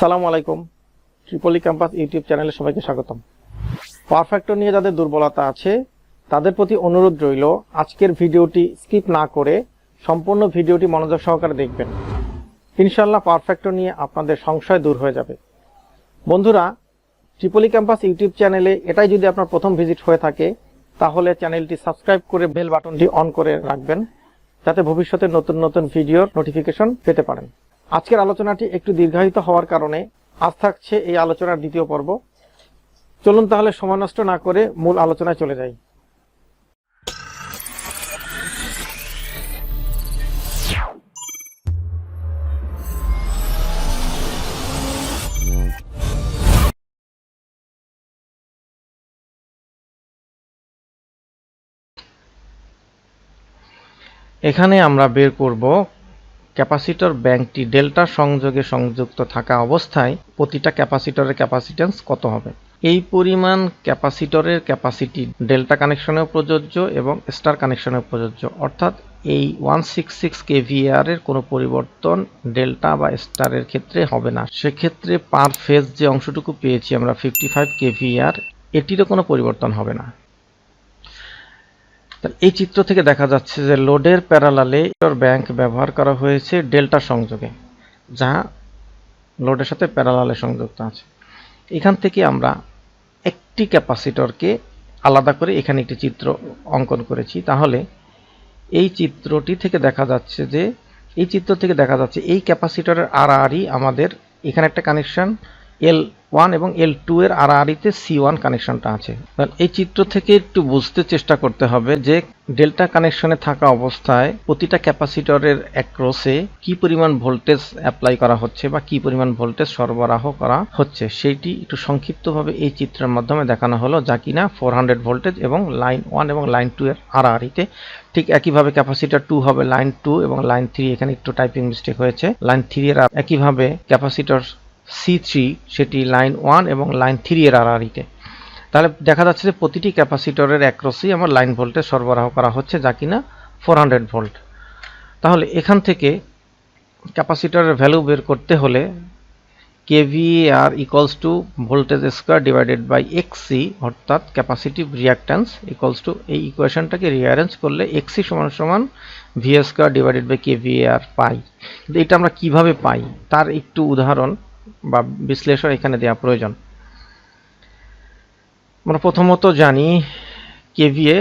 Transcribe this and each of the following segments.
আসসালামু আলাইকুম। Tripoli campus YouTube চ্যানেলে সবাইকে স্বাগতম। পারফেক্টর নিয়ে যাদের দুর্বলতা আছে তাদের প্রতি অনুরোধ রইল আজকের ভিডিওটি স্কিপ না করে সম্পূর্ণ ভিডিওটি মনোযোগ সহকারে দেখবেন। ইনশাআল্লাহ পারফেক্টর নিয়ে আপনাদের সংশয় দূর হয়ে যাবে। বন্ধুরা, ট্রিপলি ক্যাম্পাস ইউটিউব চ্যানেলে এটাই যদি আপনার প্রথম ভিজিট হয়ে থাকে তাহলে চ্যানেলটি সাবস্ক্রাইব করে বেল বাটনটি অন করে রাখবেন যাতে ভবিষ্যতে নতুন নতুন ভিডিওর নোটিফিকেশন পেতে পারেন। আজকের আলোচনাটি একটু দীর্ঘায়িত হওয়ার কারণে আজ থাকছে এই আলোচনার দ্বিতীয় পর্ব। চলুন তাহলে সময় নষ্ট না করে মূল আলোচনায় চলে যাই। এখানে আমরা বের করব ক্যাপাসিটর ব্যাংকটি ডেল্টা সংযোগে সংযুক্ত থাকা অবস্থায় প্রতিটা ক্যাপাসিটরের ক্যাপাসিট্যান্স কত হবে। এই পরিমাণ ক্যাপাসিটরের ক্যাপাসিটি ডেল্টা কানেকশনেও প্রযোজ্য এবং স্টার কানেকশনেও প্রযোজ্য, অর্থাৎ এই 166 kVAR এর কোনো পরিবর্তন ডেল্টা বা স্টারের ক্ষেত্রে হবে না। সেক্ষেত্রে পার ফেজ যে অংশটুকু পেয়েছি আমরা 55 kVAR, এটিরও কোনো পরিবর্তন হবে না। এই চিত্র থেকে দেখা যাচ্ছে যে লোডের প্যারালালে ব্যাংক ব্যবহার করা হয়েছে ডেল্টা সংযোগে, যা লোডের সাথে প্যারালালে সংযুক্ত আছে। এখান থেকে আমরা একটি ক্যাপাসিটরকে আলাদা করে এখানে একটি চিত্র অঙ্কন করেছি। তাহলে এই চিত্রটি থেকে দেখা যাচ্ছে যে এই ক্যাপাসিটরের আড়াআড়ি আমাদের এখানে একটা কানেকশন L1 এবং L2 এর আড়াআড়িতে C1 কানেকশনটা আছে। এই চিত্র থেকে একটু বুঝতে চেষ্টা করতে হবে যে ডেল্টা কানেকশনে থাকা অবস্থায় প্রতিটা ক্যাপাসিটরের অ্যাক্রসে কি পরিমাণ ভোল্টেজ অ্যাপ্লাই করা হচ্ছে বা কি পরিমাণ ভোল্টেজ সরবরাহ করা হচ্ছে, সেইটি একটু সংক্ষিপ্তভাবে এই চিত্রের মাধ্যমে দেখানো হলো, যা কিনা 400 ভোল্টেজ এবং লাইন 1 এবং লাইন 2 এর আড়াআড়িতে। ঠিক একইভাবে ক্যাপাসিটর 2 হবে লাইন 2 এবং লাইন 3, এখানে একটু টাইপিং মিস্টেক হয়েছে, লাইন 3 এর একইভাবে ক্যাপাসিটর C3 সেটি লাইন 1 এবং লাইন 3 এর আড়াআড়িতে। তাহলে দেখা যাচ্ছে যে প্রতিটি ক্যাপাসিটরের অ্যাক্রসেই আমার লাইন ভোল্টেজ সরবরাহ করা হচ্ছে, যা কিনা 400 ভোল্ট। তাহলে এখান থেকে ক্যাপাসিটরের ভ্যালু বের করতে হলে kVAR equals to voltage square divided by XC, অর্থাৎ ক্যাপাসিটিভ রিঅ্যাক্ট্যান্স ইকুয়ালস টু, এই ইকুয়েশনটাকে রিঅ্যারেঞ্জ করলে XC সমান V square divided by kVAR পাই। কিন্তু এটা আমরা কিভাবে পাই তার একটু উদাহরণ বা বিশ্লেষণ এখানে দেওয়া প্রয়োজন। আমরা প্রথমত জানি কেভিএ,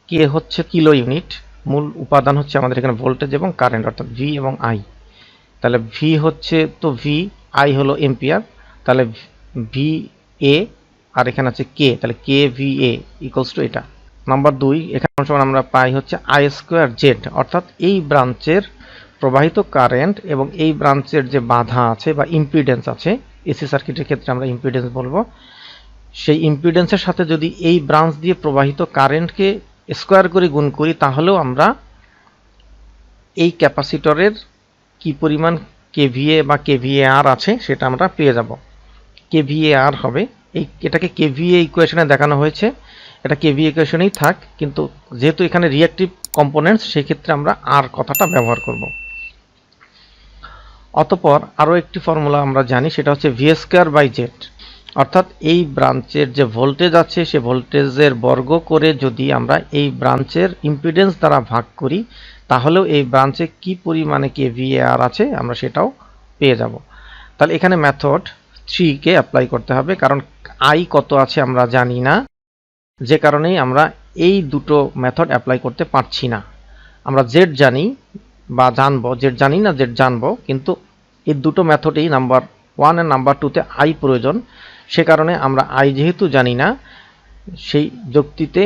কে হচ্ছে কিলো ইউনিট, মূল উপাদান হচ্ছে আমাদের এখানে ভোল্টেজ এবং কারেন্ট, অর্থাৎ ভি এবং আই। তাহলে ভি হচ্ছে তো ভি, আই হলো এম্পিয়ার, তাহলে ভি এ আর এখানে আছে কে, তাহলে K V A equals to এটা। নাম্বার 2, এখানে আমরা পাই হচ্ছে আই স্কোয়ার জেড, অর্থাৎ এই ব্রাঞ্চের প্রবাহিত কারেন্ট এবং এই ব্রাঞ্চের যে বাধা আছে বা ইম্পিডেন্স আছে, এসি সার্কিটের ক্ষেত্রে আমরা ইম্পিডেন্স বলবো, সেই ইম্পিডেন্সের সাথে যদি এই ব্রাঞ্চ দিয়ে প্রবাহিত কারেন্টকে স্কোয়ার করে গুণ করি তাহলেও আমরা এই ক্যাপাসিটরের কি পরিমাণ কেভিএ বা কেভিএআর আছে সেটা আমরা পেয়ে যাব। কেভিএআর হবে, এটাকে কেভিএ ইকুয়েশনে দেখানো হয়েছে, এটা কেভিএ ইকুয়েশনেই থাক, কিন্তু যেহেতু এখানে রিঅ্যাক্টিভ কম্পোনেন্টস সেক্ষেত্রে আমরা আর কথাটা ব্যবহার করব। অতঃপর আরও একটি ফর্মুলা আমরা জানি, সেটা হচ্ছে ভি স্কয়ার বাই জেড, অর্থাৎ এই ব্রাঞ্চের যে ভোল্টেজ আছে সে ভোল্টেজের বর্গ করে যদি আমরা এই ব্রাঞ্চের ইম্পিডেন্স দ্বারা ভাগ করি তাহলেও এই ব্রাঞ্চে কি পরিমাণে কেভিএআর আছে আমরা সেটাও পেয়ে যাব। তাহলে এখানে মেথড 3 কে অ্যাপ্লাই করতে হবে, কারণ আই কত আছে আমরা জানি না, যে কারণেই আমরা এই দুটো মেথড অ্যাপ্লাই করতে পারছি না। আমরা জেড জানি বা জানবো, জেড জানি না জেড জানবো, কিন্তু এই দুটো মেথডেই নাম্বার 1 আর নাম্বার 2 তে আই প্রয়োজন। সে কারণে আমরা আই যেহেতু জানি না, সেই যুক্তিতে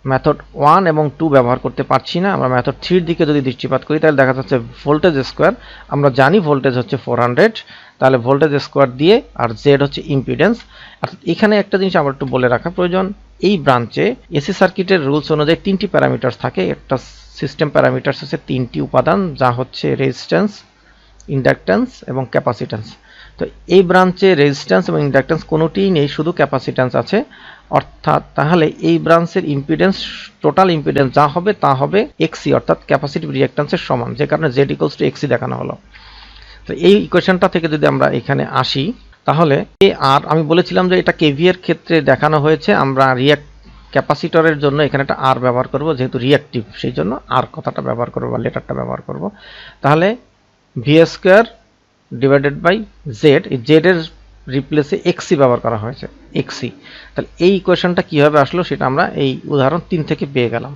মেথড 1 এবং 2 ব্যবহার করতে পারছি না। আমরা মেথড 3 এর দিকে যদি দৃষ্টিপাত করি তাহলে দেখা যাচ্ছে ভোল্টেজ স্কোয়ার, আমরা জানি ভোল্টেজ হচ্ছে 400, তাহলে ভোল্টেজ স্কোয়ার দিয়ে আর জেড হচ্ছে ইম্পিডেন্স। অর্থাৎ এখানে একটা জিনিস আবার একটু বলে রাখা প্রয়োজন, এই ব্রাঞ্চে এসি সার্কিটের রুলস অনুযায়ী 3টি প্যারামিটার থাকে। একটা সিস্টেম প্যারামিটার হচ্ছে 3টি উপাদান, যা হচ্ছে রেজিস্ট্যান্স, ইন্ডাকট্যান্স এবং ক্যাপাসিট্যান্স। তো এই ব্রাঞ্চে রেজিস্ট্যান্স এবং ইন্ডাকট্যান্স কোনোটিই নেই, শুধু ক্যাপাসিট্যান্স আছে, অর্থাৎ তাহলে এই ব্রাঞ্চের ইম্পিডেন্স, টোটাল ইম্পিডেন্স যা হবে তা হবে এক্সি, অর্থাৎ ক্যাপাসিটিভ রিঅ্যাক্ট্যান্সের সমান, যে কারণে জেড ইকুয়ালস টু এক্সি দেখানো হলো। তো এই ইকুয়েশনটা থেকে যদি আমরা এখানে আসি, তাহলে আর আমি বলেছিলাম যে এটা কেভি এর ক্ষেত্রে দেখানো হয়েছে, আমরা ক্যাপাসিটরের জন্য এখানে একটা আর ব্যবহার করব, যেহেতু রিঅ্যাক্টিভ সেই জন্য আর কথাটা ব্যবহার করব বা লেটারটা ব্যবহার করব। তাহলে V square divided by Z, এই জেড এর রিপ্লেসে এক্সি ব্যবহার করা হয়েছে, এক্সি। তাহলে এই ইকুয়েশনটা কিভাবে আসলো সেটা আমরা এই উদাহরণ 3 থেকে পেয়ে গেলাম।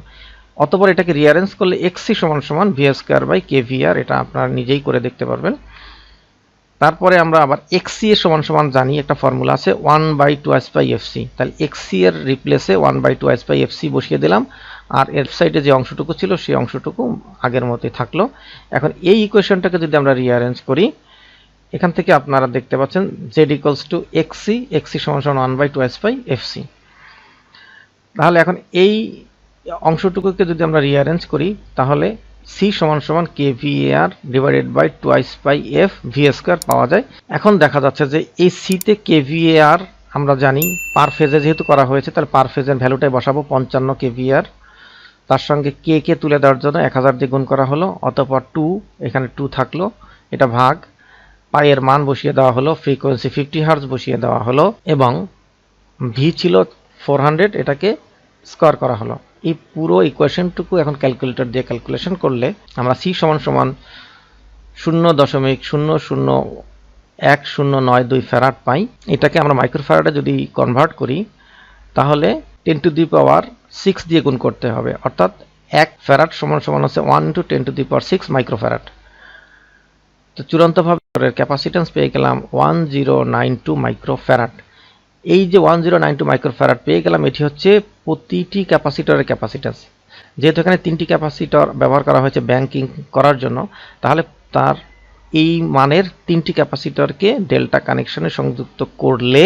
অতঃপর এটাকে রিঅ্যারেঞ্জ করলে এক্সি সমান সমান ভি স্কোয়ার বাই কেভিআর, এটা আপনারা নিজেই করে দেখতে পারবেন। তারপরে আমরা আবার এক্সি এর সমান সমান জানি, একটা ফর্মুলা আছে 1/2 পাই এফসি। তাহলে এক্সি এর রিপ্লেসে 1/2 পাই এফসি বসিয়ে দিলাম, আর এর সাইডে যে অংশটুকু ছিল সেই অংশটুকু আগের মতোই থাকলো। এখন এই ইকুয়েশনটাকে যদি আমরা রিঅ্যারেঞ্জ করি, এখান থেকে আপনারা দেখতে পাচ্ছেন z ইকুয়ালস টু এক্সি, এক্সি সমান সমান 1/2 পাই এফসি। তাহলে এখন এই অংশটুকুকে যদি আমরা রিঅ্যারেঞ্জ করি, তাহলে c সমান সমান kVAR divided by 2 pi f v square পাওয়া যায়। এখন দেখা যাচ্ছে যে এই c তে kVAR আমরা জানি পার ফেজে যেহেতু করা হয়েছে, তাহলে পার ফেজের ভ্যালুটাই বসাবো 55 kVAR। তার সঙ্গে k কে তুলে দেওয়ার জন্য 1000 দিয়ে গুণ করা হলো, অতঃপর 2, এখানে 2 থাকলো, এটা ভাগ পাই এর মান বসিয়ে দেওয়া হলো, ফ্রিকোয়েন্সি 50 হার্জ বসিয়ে দেওয়া হলো, এবং v ছিল 400, এটাকে স্কয়ার করা হলো। এই পুরো ইকুয়েশনটুকু এখন ক্যালকুলেটর দিয়ে ক্যালকুলেশন করলে আমরা c সমান সমান 0.001092 ফ্যারাড পাই। এটাকে আমরা মাইক্রোফ্যারাডে যদি কনভার্ট করি, তাহলে 10 টু দি পাওয়ার 6 দিয়ে গুণ করতে হবে, অর্থাৎ 1 ফ্যারাড সমান সমান হচ্ছে 1 × 10 টু দি পাওয়ার 6 মাইক্রোফ্যারাড। তো চূড়ান্তভাবে ক্যাপাসিট্যান্স পেয়ে গেলাম 1092 মাইক্রোফ্যারাড। এই যে 1092 মাইক্রোফ্যারাড পেয়ে গেলাম, এটি হচ্ছে প্রতিটি ক্যাপাসিটরের ক্যাপাসিট্যান্স। যেহেতু এখানে 3টি ক্যাপাসিটর ব্যবহার করা হয়েছে ব্যাংকিং করার জন্য, তাহলে তার এই মানের 3টি ক্যাপাসিটরকে ডেল্টা কানেকশনে সংযুক্ত করলে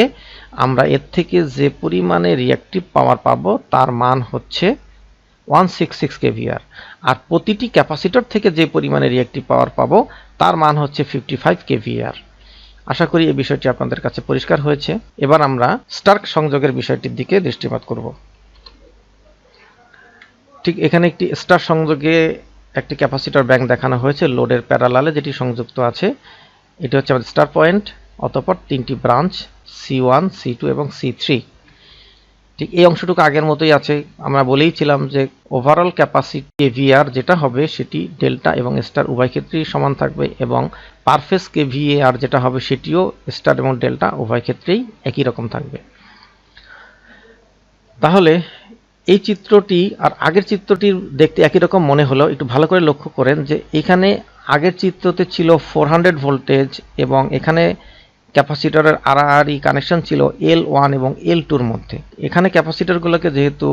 আমরা এর থেকে যে পরিমাণে রিঅ্যাক্টিভ পাওয়ার পাবো তার মান হচ্ছে 166 kVAR, আর প্রতিটি ক্যাপাসিটর থেকে যে পরিমাণে রিঅ্যাক্টিভ পাওয়ার পাবো তার মান হচ্ছে 55 kVAR। আশা করি এই বিষয়টি আপনাদের কাছে পরিষ্কার হয়েছে। এবার আমরা স্টার সংযোগের বিষয়টির দিকে দৃষ্টিপাত করব। ঠিক এখানে একটি স্টার সংযোগে একটি ক্যাপাসিটর ব্যাংক দেখানো হয়েছে লোডের প্যারালালে যেটি সংযুক্ত আছে। এটি হচ্ছে আমাদের স্টার পয়েন্ট, অতঃপর 3টি ব্রাঞ্চ C1, C2 এবং C3। ঠিক এই অংশটুকু আগের মতোই আছে। আমরা বলেইছিলাম যে ওভারঅল ক্যাপাসিটি কেভিআর যেটা হবে সেটি ডেল্টা এবং স্টার উভয় ক্ষেত্রেই সমান থাকবে, এবং পার ফেজ কেভিএআর যেটা হবে সেটিও স্টার এবং ডেল্টা উভয় ক্ষেত্রেই একই রকম থাকবে। তাহলে এই চিত্রটি আর আগের চিত্রটির দেখতে একই রকম মনে হলো, একটু ভালো করে লক্ষ্য করেন যে এখানে আগের চিত্রতে ছিল 400 ভোল্টেজ এবং এখানে ক্যাপাসিটরের আড়াআড়ি কানেকশন ছিল L1 এবং L2 এর মধ্যে। এখানে ক্যাপাসিটরগুলোকে যেহেতু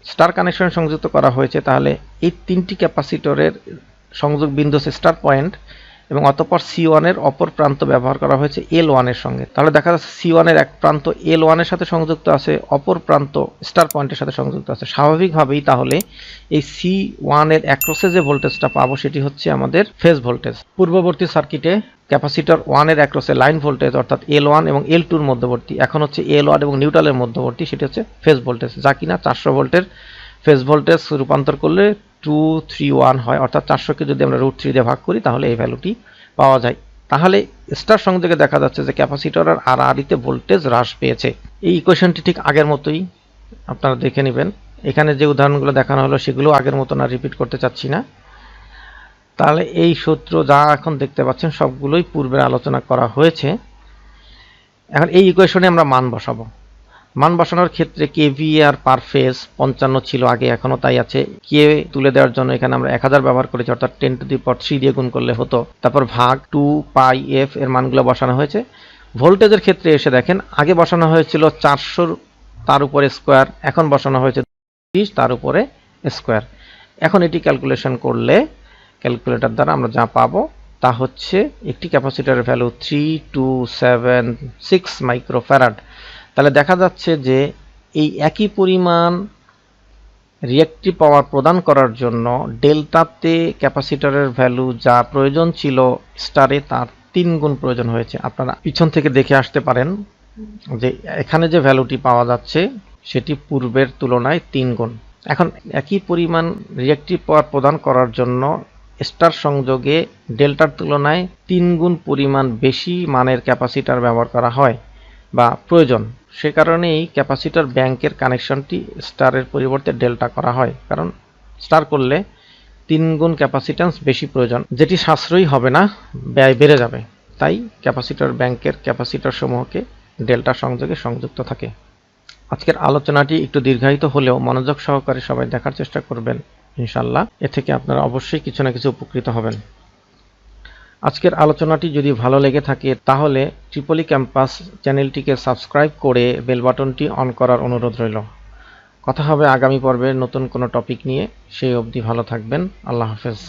স্টার কানেকশন সংযুক্ত করা হয়েছে, তাহলে এই 3টি ক্যাপাসিটরের সংযোগ বিন্দু হচ্ছে স্টার পয়েন্ট, এবং অতঃপর C1 এর অপর প্রান্ত ব্যবহার করা হয়েছে L1 এর সঙ্গে। তাহলে দেখা যাচ্ছে C1 এর এক প্রান্ত L1 এর সাথে সংযুক্ত আছে, অপর প্রান্ত স্টার পয়েন্টের সাথে সংযুক্ত আছে। স্বাভাবিকভাবেই তাহলে এই C1 এর অ্যাক্রসে যে ভোল্টেজটা পাবো সেটি হচ্ছে আমাদের ফেজ ভোল্টেজ। পূর্ববর্তী সার্কিটে ক্যাপাসিটর 1 এর অ্যাক্রসে লাইন ভোল্টেজ অর্থাৎ L1 এবং L2 এর মধ্যবর্তী, এখন হচ্ছে L1 এবং নিউট্রালের মধ্যবর্তী, সেটি হচ্ছে ফেজ ভোল্টেজ, যা কিনা 400 ভোল্টের ফেজ ভোল্টেজ রূপান্তর করলে 231 হয়, অর্থাৎ 400কে যদি আমরা √3 দিয়ে ভাগ করি তাহলে এই ভ্যালুটি পাওয়া যায়। তাহলে স্টার সংযোগে দেখা যাচ্ছে যে ক্যাপাসিটরের আড়াআড়িতে ভোল্টেজ হ্রাস পেয়েছে। এই ইকুয়েশনটি ঠিক আগের মতোই, আপনারা দেখে নেবেন। এখানে যে উদাহরণগুলো দেখানো হলো সেগুলো আগের মতো না, রিপিট করতে চাচ্ছি না। তাহলে এই সূত্র যা এখন দেখতে পাচ্ছেন সবগুলোই পূর্বে আলোচনা করা হয়েছে। এখন এই ইকুয়েশনে আমরা মান বসাবো। মান বসানোর ক্ষেত্রে কেভিআর পার ফেজ 55 ছিল আগে, এখনো তাই আছে। কে তুলে দেওয়ার জন্য এখানে আমরা 1000 ব্যবহার করেছি, অর্থাৎ 10 টু দি পাওয়ার 3 দিয়ে গুণ করলে হতো। তারপর ভাগ 2 পাই এফ এর মানগুলো বসানো হয়েছে। ভোল্টেজের ক্ষেত্রে এসে দেখেন আগে বসানো হয়েছিল 400 তার উপরে স্কোয়ার, এখন বসানো হয়েছে 30 তার উপরে স্কোয়ার। এখন এটি ক্যালকুলেশন করলে ক্যালকুলেটর দ্বারা আমরা যা পাবো তা হচ্ছে একটি ক্যাপাসিটরের ভ্যালু 3276 মাইক্রোফ্যারাড। তাহলে দেখা যাচ্ছে যে এই একই পরিমাণ রিঅ্যাক্টিভ পাওয়ার প্রদান করার জন্য ডেল্টাতে ক্যাপাসিটরের ভ্যালু যা প্রয়োজন ছিল স্টারে তার 3 গুণ প্রয়োজন হয়েছে। আপনারা পিছন থেকে দেখে আসতে পারেন যে এখানে যে ভ্যালুটি পাওয়া যাচ্ছে সেটি পূর্বের তুলনায় 3 গুণ। এখন একই পরিমাণ রিঅ্যাক্টিভ পাওয়ার প্রদান করার জন্য স্টার সংযোগে ডেল্টার তুলনায় 3 গুণ পরিমাণ বেশি মানের ক্যাপাসিটর ব্যবহার করা হয় বা প্রয়োজন। সে কারণেই ক্যাপাসিটর ব্যাংকের কানেকশনটি স্টারের পরিবর্তে ডেল্টা করা হয়, কারণ স্টার করলে 3 গুণ ক্যাপাসিট্যান্স বেশি প্রয়োজন, যেটি সাশ্রয়ী হবে না, ব্যয় বেড়ে যাবে। তাই ক্যাপাসিটর ব্যাংকের ক্যাপাসিটর সমূহকে ডেল্টা সংযোগে সংযুক্ত থাকে। আজকের আলোচনাটি একটু দীর্ঘায়িত হলেও মনোযোগ সহকারে সবাই দেখার চেষ্টা করবেন, ইনশাআল্লাহ এ থেকে আপনারা অবশ্যই কিছু না কিছু উপকৃত হবেন। আজকের আলোচনাটি যদি ভালো লেগে থাকে তাহলে ট্রিপলি ক্যাম্পাস চ্যানেলটিকে সাবস্ক্রাইব করে বেল বাটনটি অন করার অনুরোধ রইল। কথা হবে আগামী পর্বে নতুন কোনো টপিক নিয়ে। সেই অবধি ভালো থাকবেন। আল্লাহ হাফেজ।